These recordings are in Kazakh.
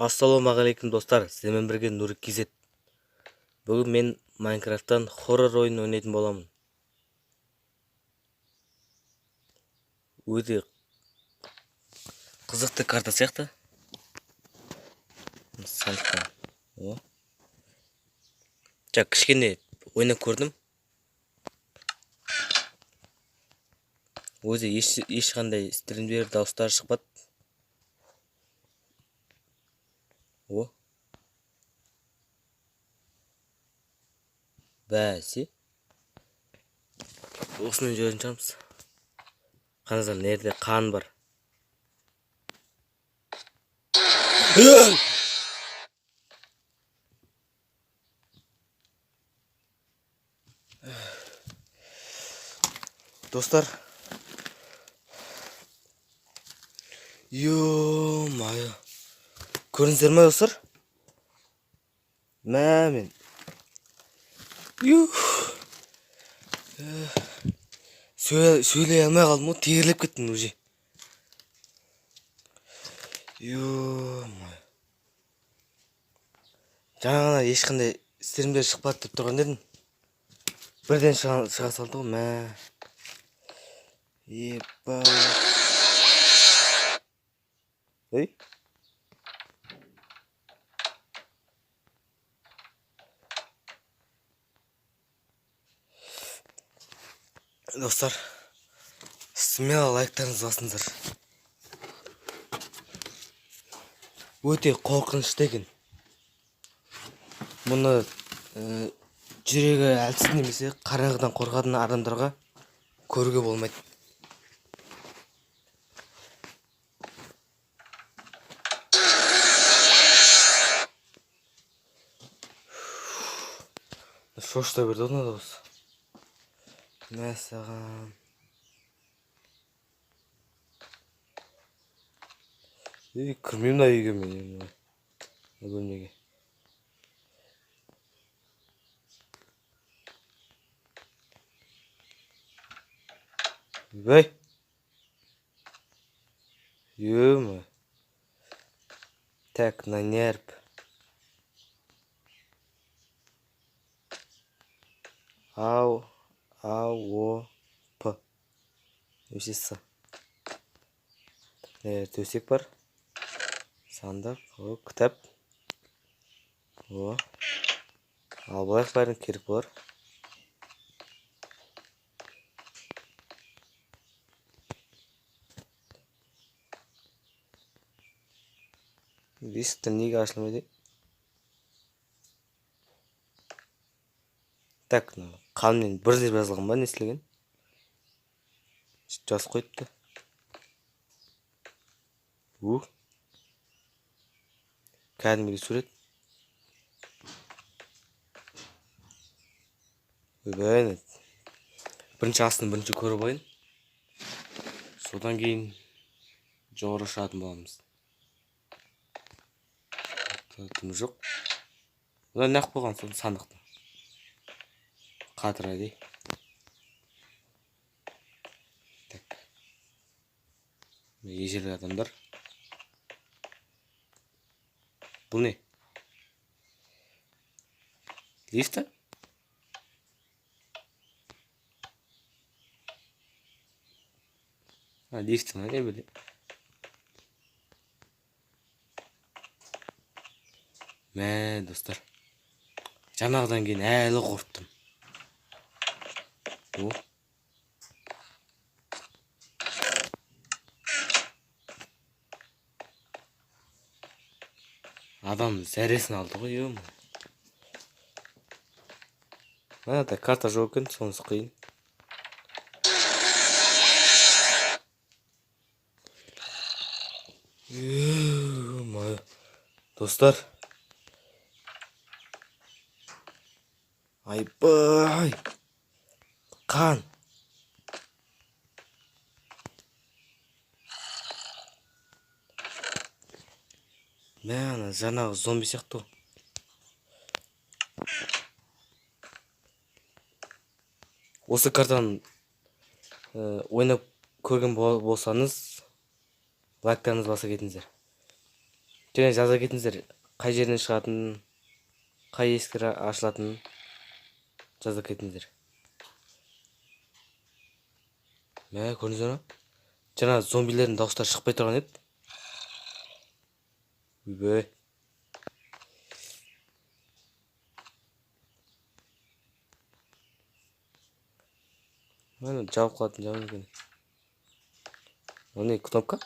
Ассалаумағалейкум достар, сіздермен бірге Нурик KZ. Бүгін мен Майнкрафттан хоррор ойын ойнайтын боламын. Өте қызықты карта сияқты. Сондықтан. Кішкене ойнап көрдім. Өзі ешқандай стримдер дауыстар шықпады. Бәсе. Осымен жүретін шығармыз. Қараңыздар, нерде қан бар. Достар, ё-майо, көрдіңіздер ме достар? Мен сөйлей алмай қалдым ғой, теріліп кеттім уже. Ё-майо, жаңа ешқандай стримдер шықпады деп тұрған едім. Бірден шыға салды ғой, мә. Епа. Ой. Достар, смело лайктарыңызды басыңыздар. Өте қорқынышты екен. Мұны жүрегі әлсіз немесе қараңғыдан қорқатын адамдарға көруге болмайды. Шоштай берді оны да осы. Мәсаған. Кірмеймін да үйге мен. Бөлмеге. Бәй. Ё-ма. Так, на нерв. П. Өсесі. Төсек бар. Сандық. Кітап. Албайық бәрін керек болар. Есікті неге ашылмайды? Так, қанмен бір деп жазылған ба, не істелген? Жазып қойыпты. Кәдімгі сурет. Бәйнет. Бірінші астын бірінші көріп ойын. Содан кейін жоғары шығатын боламыз. Тым жоқ. Бұда нақ болған соң сандықты. Қатыра дей. Так. Ежелі адамдар. Бұл не? Лифта? Лифтің не біле? Мә, достар. Жаңағыдан кейін әлі қорттым. Адам зәресін алды ғой, ем. Мынада карта жоқ екен, сонысы қиын. Достар. Айбай. Қан. Мәна, жаңағы зомби сияқты. Осы картаны ойнап көрген болсаңыз, лайктарыңызды баса кетіңіздер. және жаза кетіңіздер, қай жерден шығатынын, қай есіктер ашылатынын жаза кетіңіздер. Мә, көрдіңіздер ма? Жаңа зомбилердің дауыстары шықпай тұрған еді. Үйбөй. Мені жауып қалатын жауын екен. Ол не, кнопка?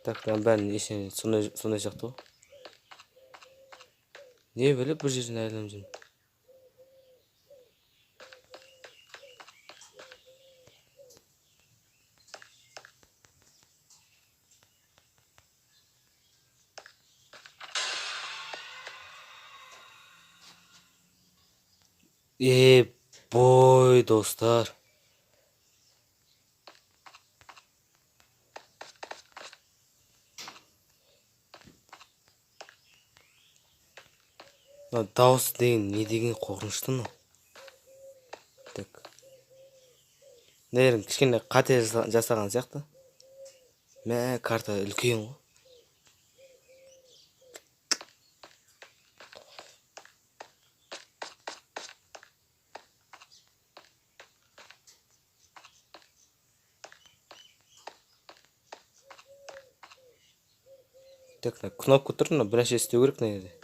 Так, бәрін ешен сондай сияқты ғой. Не біліп бір жерден айырылып жүрмін. Бой, достар. Дауыс деген не деген қорқынышты мынау. Так. Нерін кішкене қате жасаған сияқты. Мә, карта үлкен ғой. Так, кнопка тұр, бірнәрсе істеу керек мына жерде.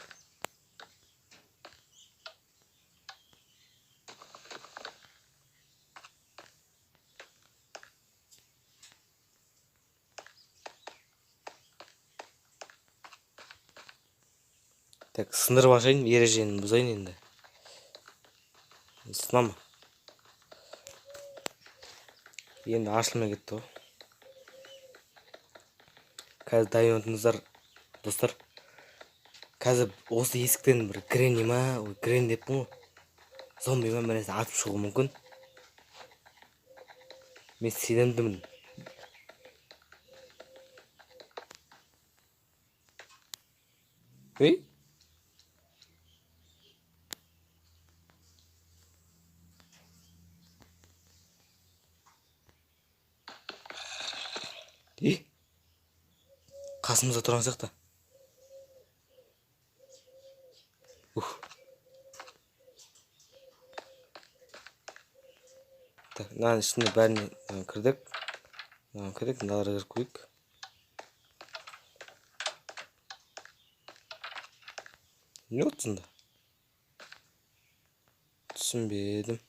Так, сындырып ашайын, ережені бұзайын енді. Сынама. Енді ашылмай кетті ғой. Қазір дайын отыңыздар, достар. Қазір осы есіктен бір кірен ма, кірен деппін ғой. Зомби ма бірнәрсе атып шығуы мүмкін. Мен сенімдімін. Ей? Қасымызда тұрған сияқты. Так, мынаның ішіне бәріне кірдік. Мыналарға кіріп қойып. Не отсында? Түсінбедім.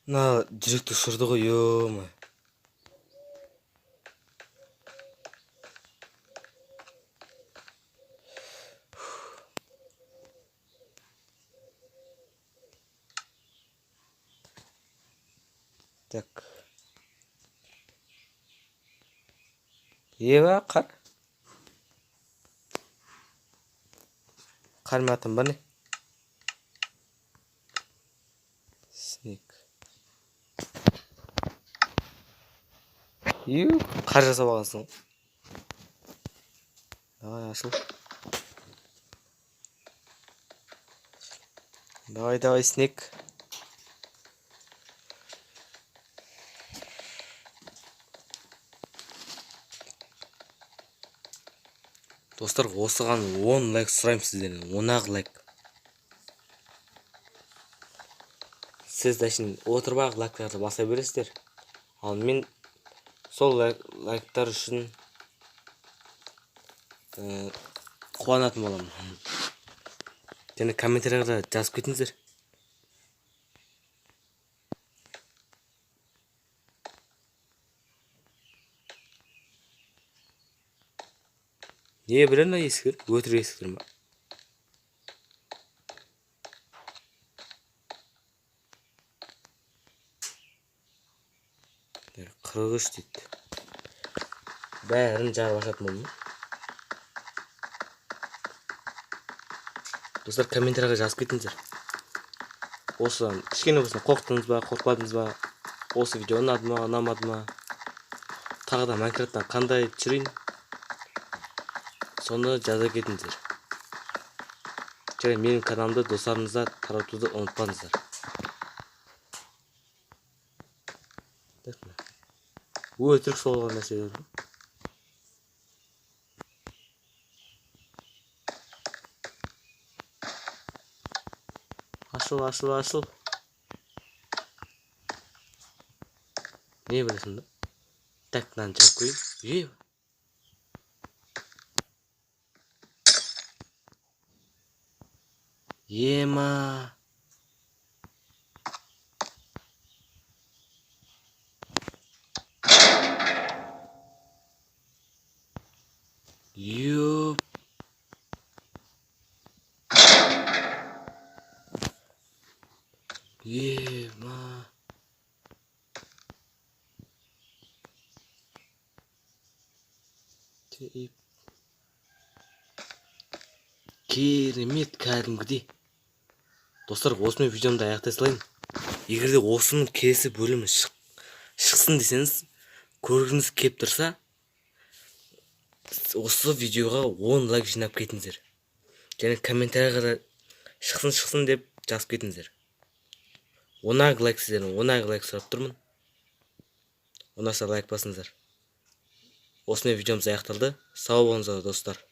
Мына жүректі ұшырды ғой, ё-ма. Так. Ева, қар. Қар матым ба не? Снег. Қар жасап алғансың. Давай, ашыл. Давай, снег. Достар, осыған 10 лайк сұрайым сіздерден. 10-ақ лайк. Сіз дәшін отырып-ақ лайктарды баса бересіздер. Ал мен сол лайктар үшін қуанатын боламын. Және комментарияға жазып кетіңіздер. Не білем мына есіктер? Өтірік есіктер ма? Қырғыш дейді. Бәрін жарып ашатын болдым. Достар, комментарияға жазып кетіңіздер. Осыдан кішкене болсын қорқтыңыз ба, қорқпадыңыз ба? Осы видео ұнады ма, ұнамады ма? Тағы да Майнкрафттан қандай түсірейін? Соны жаза кетіңіздер. және менің каналымды достарыңызға таратуды ұмытпаңыздар. Өтірік солған нәрселер. Ашыл. Не білесің да? Так, мынаны жауып қойып. Ема. Юп. Ема. Керемет кәдімгідей. Достар, осымен видеомды аяқтай салайын. Егер де осының келесі бөлімі шықсын десеңіз, көргіңіз кеп тұрса, осы видеоға 10 лайк жинап кетіңіздер. Және комментарийға шықсын деп жазып кетіңіздер. 10 лайк сіздердің, 10 лайк сұрап тұрмын. Ұнаса лайк басыңыздар. Осымен видеомыз аяқталды. Сау болыңыздар достар.